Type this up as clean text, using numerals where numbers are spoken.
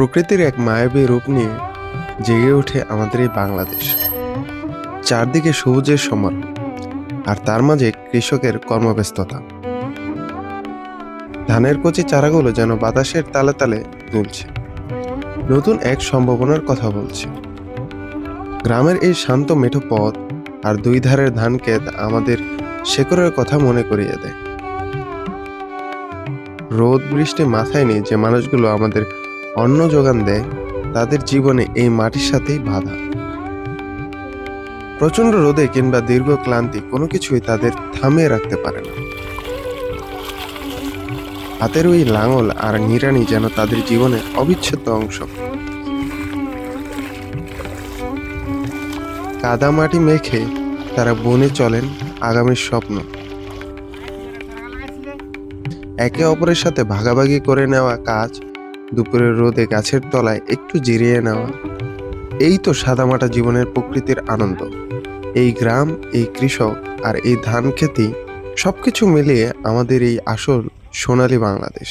প্রকৃতির এক মায়াবী রূপ নিয়ে জেগে ওঠে আমাদের এই বাংলাদেশ। চারদিকে সবুজের সমারোহ, আর তার মাঝে কৃষকের কর্মব্যস্ততা। ধানের কচি চারাগুলো যেন বাতাসের তালে তালে দুলছে, নতুন এক সম্ভাবনার কথা বলছে। গ্রামের এই শান্ত মেঠো পথ আর দুই ধারের ধান ক্ষেত আমাদের শেকড়ের কথা মনে করিয়ে দেয়। রোদ বৃষ্টি মাথায় নিয়ে যে মানুষগুলো আমাদের অন্ন যোগান দেয়, তাদের জীবনে এই মাটির সাথেই বাধা। প্রচন্ড রোদে কিংবা দীর্ঘ ক্লান্তি কোনো কিছুই তাদের থামিয়ে রাখতে পারে না। হাতের ওই লাঙল আর নিড়ানি যেন তাদের জীবনের অবিচ্ছেদ্য অংশ। কাদা মাটি মেখে তারা বনে চলেন আগামীর স্বপ্ন। একে অপরের সাথে ভাগাভাগি করে নেওয়া কাজ, দুপুরের রোদে গাছের তলায় একটু জিরিয়ে নেওয়া, এই তো সাদামাটা জীবনের প্রকৃতির আনন্দ। এই গ্রাম, এই কৃষক আর এই ধান খেতেই সবকিছু মিলিয়ে আমাদের এই আসল সোনালী বাংলাদেশ।